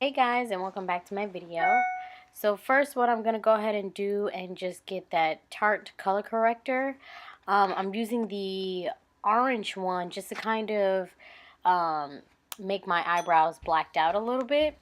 Hey guys, and welcome back to my video. So first, what I'm going to go ahead and do and just get that Tarte color corrector. I'm using the orange one just to kind of make my eyebrows blacked out a little bit.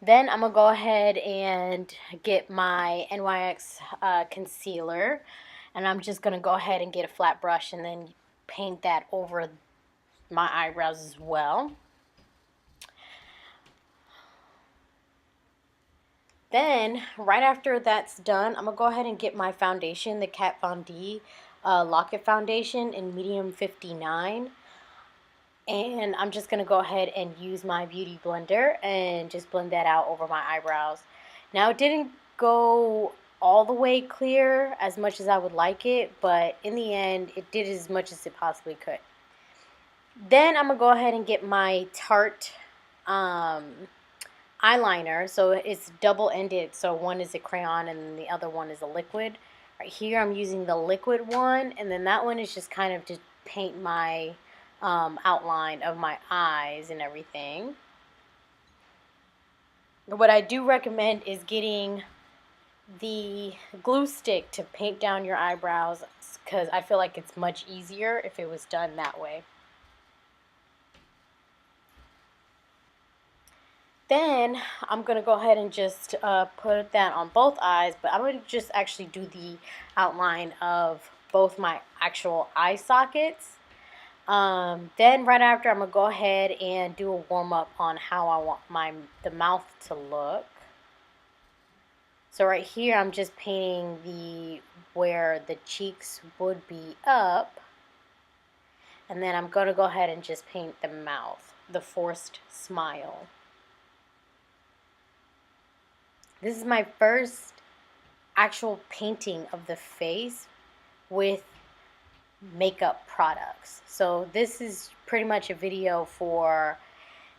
Then I'm going to go ahead and get my NYX concealer. And I'm just going to go ahead and get a flat brush and then paint that over my eyebrows as well. Then, right after that's done, I'm going to go ahead and get my foundation, the Kat Von D Lock-It Foundation in medium 59. And I'm just going to go ahead and use my Beauty Blender and just blend that out over my eyebrows. Now, it didn't go all the way clear as much as I would like it, but in the end, it did as much as it possibly could. Then, I'm going to go ahead and get my Tarte eyeliner. So it's double-ended, so one is a crayon and the other one is a liquid. Right here I'm using the liquid one, and then that one is just kind of to paint my outline of my eyes and everything. What I do recommend is getting the glue stick to paint down your eyebrows, because I feel like it's much easier if it was done that way. Then I'm going to go ahead and just put that on both eyes, but I'm going to just actually do the outline of both my actual eye sockets. Then right after, I'm going to go ahead and do a warm-up on how I want the mouth to look. So right here, I'm just painting where the cheeks would be up. And then I'm going to go ahead and just paint the mouth, the forced smile. This is my first actual painting of the face with makeup products. So this is pretty much a video for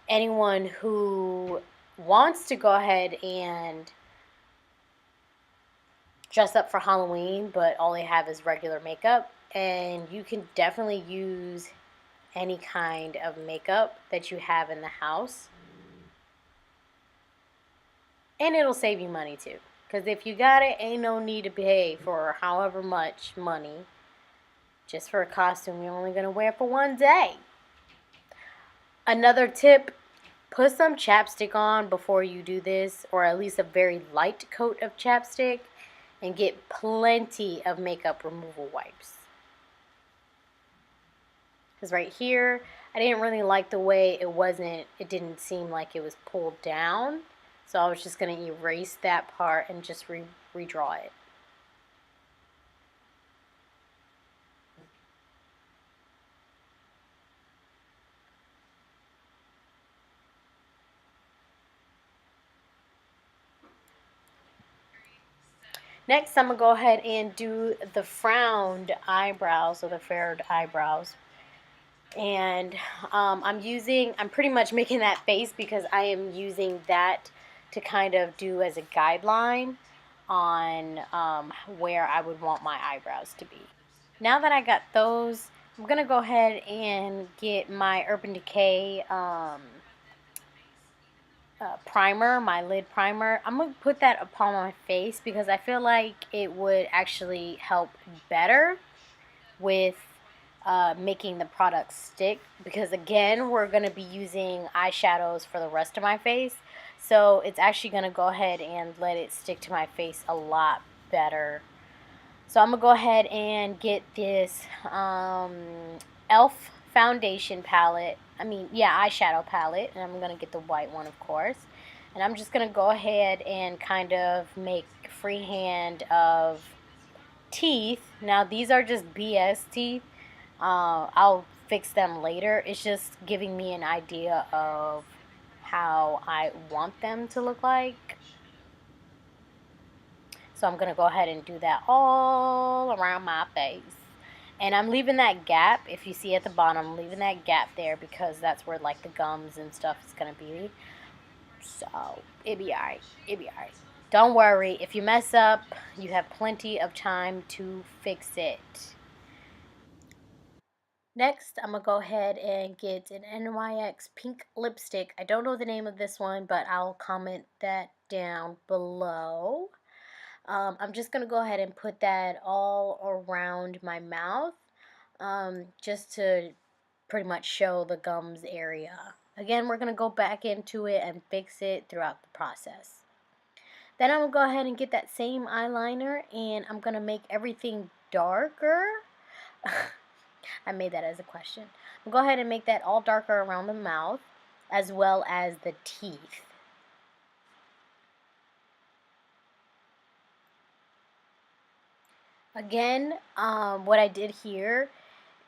anyone who wants to go ahead and dress up for Halloween, but all they have is regular makeup. And you can definitely use any kind of makeup that you have in the house. And it'll save you money too. Because if you got it, ain't no need to pay for however much money just for a costume you're only going to wear for one day. Another tip, put some chapstick on before you do this, or at least a very light coat of chapstick, and get plenty of makeup removal wipes. Because right here, I didn't really like the way it didn't seem like it was pulled down. So I was just going to erase that part and just redraw it. Next, I'm going to go ahead and do the frowned eyebrows, or the furrowed eyebrows. And I'm pretty much making that face because I am using that to kind of do as a guideline on where I would want my eyebrows to be. Now that I got those, I'm going to go ahead and get my Urban Decay primer, my lid primer. I'm going to put that upon my face because I feel like it would actually help better with making the product stick, because again, we're going to be using eyeshadows for the rest of my face, so it's actually going to go ahead and let it stick to my face a lot better. So I'm going to go ahead and get this E.L.F foundation palette, eyeshadow palette, and I'm going to get the white one, of course, and I'm just going to go ahead and kind of make freehand of teeth. Now these are just BS teeth. I'll fix them later. It's just giving me an idea of how I want them to look like. So I'm going to go ahead and do that all around my face. And I'm leaving that gap, if you see at the bottom, I'm leaving that gap there because that's where like the gums and stuff is going to be. So it'll be alright. It'll be alright. Don't worry. If you mess up, you have plenty of time to fix it. Next, I'm going to go ahead and get an NYX pink lipstick. I don't know the name of this one, but I'll comment that down below. I'm just going to go ahead and put that all around my mouth, just to pretty much show the gums area. Again, we're going to go back into it and fix it throughout the process. Then I'm going to go ahead and get that same eyeliner, and I'm going to make everything darker. I made that as a question. I'll go ahead and make that all darker around the mouth, as well as the teeth. Again, what I did here,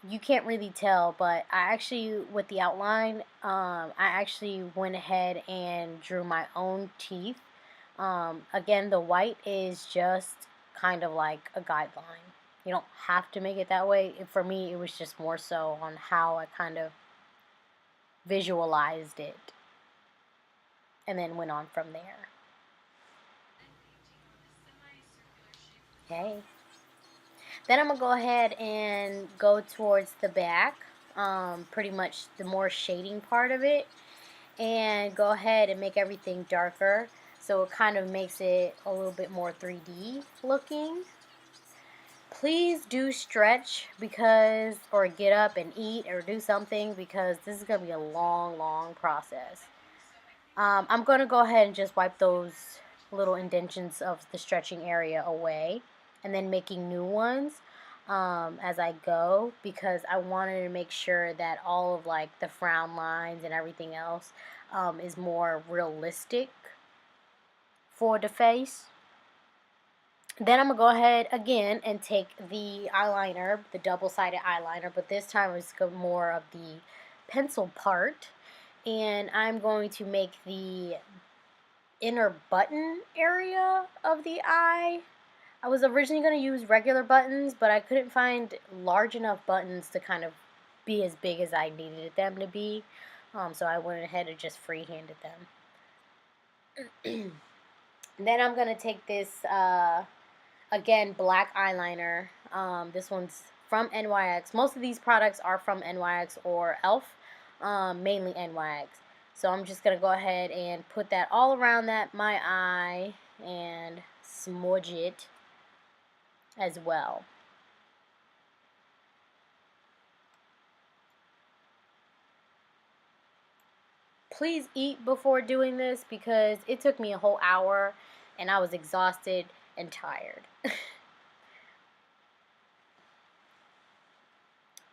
you can't really tell, but I actually, with the outline, I actually went ahead and drew my own teeth. Again, the white is just kind of like a guideline. You don't have to make it that way. For me, it was just more so on how I kind of visualized it, and then went on from there. Okay. Then I'm going to go ahead and go towards the back, pretty much the more shading part of it, and go ahead and make everything darker, so it kind of makes it a little bit more 3D looking. Please do stretch, because, or get up and eat or do something, because this is going to be a long process. I'm going to go ahead and just wipe those little indentions of the stretching area away, and then making new ones as I go, because I wanted to make sure that all of like the frown lines and everything else is more realistic for the face. Then I'm going to go ahead again and take the eyeliner, the double-sided eyeliner, but this time it's more of the pencil part, and I'm going to make the inner button area of the eye. I was originally going to use regular buttons, but I couldn't find large enough buttons to kind of be as big as I needed them to be, so I went ahead and just freehanded them. Then I'm going to take this, again, black eyeliner. This one's from NYX. Most of these products are from NYX or E.L.F, mainly NYX. So I'm just going to go ahead and put that all around my eye and smudge it as well. Please eat before doing this, because it took me a whole hour and I was exhausted and tired.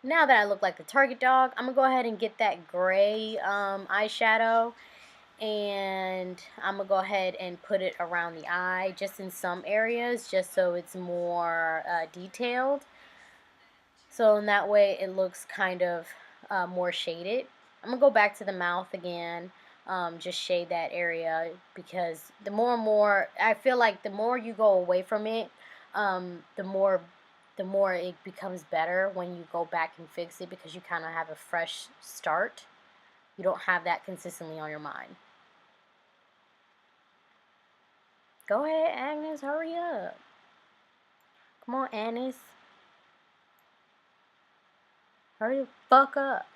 Now that I look like the Target dog, I'm going to go ahead and get that gray eyeshadow, and I'm going to go ahead and put it around the eye, just in some areas, just so it's more detailed. So in that way it looks kind of more shaded. I'm going to go back to the mouth again, just shade that area, because the more and more, I feel like the more you go away from it, the more it becomes better when you go back and fix it, because you kind of have a fresh start. You don't have that consistently on your mind. Go ahead, Agnes, hurry up. Come on, Agnes. Hurry the fuck up.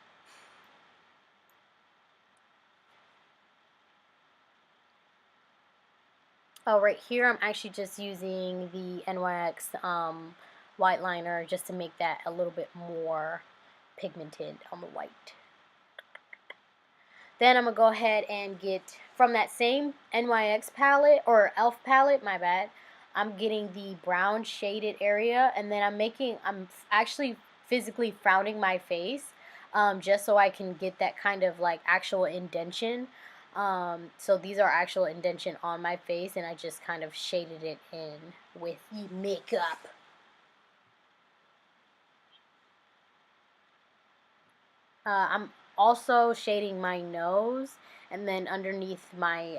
Oh, right here I'm actually just using the NYX white liner, just to make that a little bit more pigmented on the white. Then I'm going to go ahead and get, from that same NYX palette, or E.L.F palette, my bad, I'm getting the brown shaded area, and then I'm actually physically frowning my face, just so I can get that kind of like actual indentation. So these are actual indentation on my face, and I just kind of shaded it in with the makeup. I'm also shading my nose, and then underneath my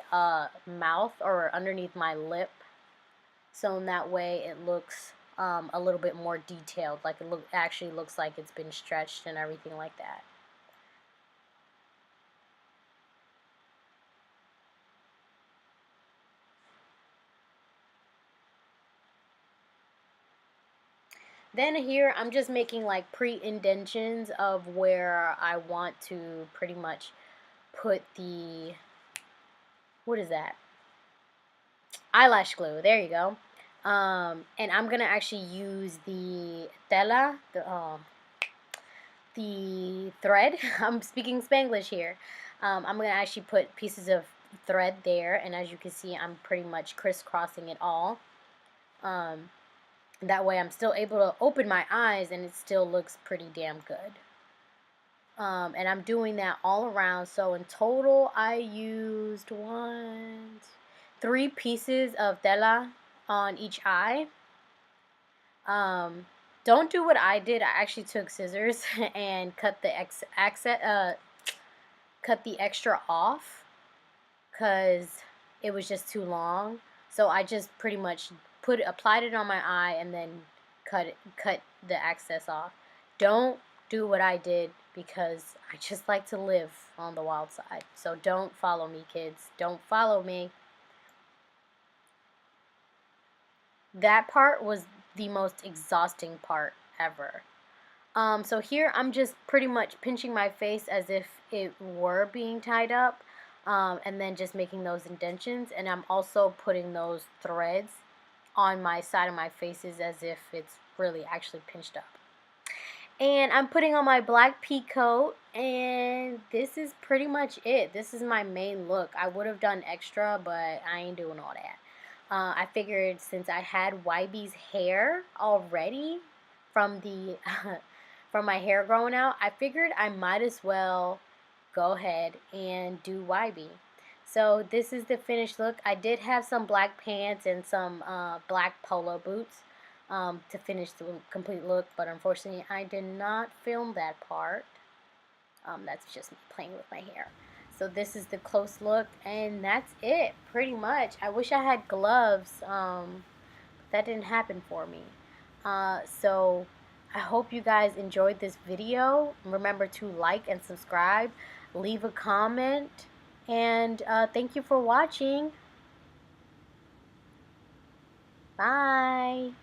mouth, or underneath my lip, so in that way it looks a little bit more detailed, like it actually looks like it's been stretched and everything like that. Then here I'm just making like pre-indentions of where I want to pretty much put the, what is that? Eyelash glue. There you go. And I'm gonna actually use the tela, the thread. I'm speaking Spanglish here. I'm gonna actually put pieces of thread there, and as you can see, I'm pretty much crisscrossing it all. That way I'm still able to open my eyes and it still looks pretty damn good. And I'm doing that all around. So in total, I used 3 pieces of tela on each eye. Don't do what I did. I actually took scissors and cut the cut the extra off because it was just too long. So I just pretty much applied it on my eye and then cut the excess off. Don't do what I did because I just like to live on the wild side. So don't follow me, kids. Don't follow me. That part was the most exhausting part ever. So here I'm just pretty much pinching my face as if it were being tied up, and then just making those indentions, and I'm also putting those threads on my side of my faces as if it's really actually pinched up. And I'm putting on my black pea coat, and this is pretty much it. This is my main look. I would have done extra, but I ain't doing all that. I figured since I had Wybie's hair already from the from my hair growing out, I figured I might as well go ahead and do Wybie. So this is the finished look. I did have some black pants and some black polo boots to finish the complete look, but unfortunately I did not film that part. That's just me playing with my hair. So this is the close look, and that's it, pretty much. I wish I had gloves, but that didn't happen for me. So I hope you guys enjoyed this video. Remember to like and subscribe, leave a comment, and thank you for watching. Bye.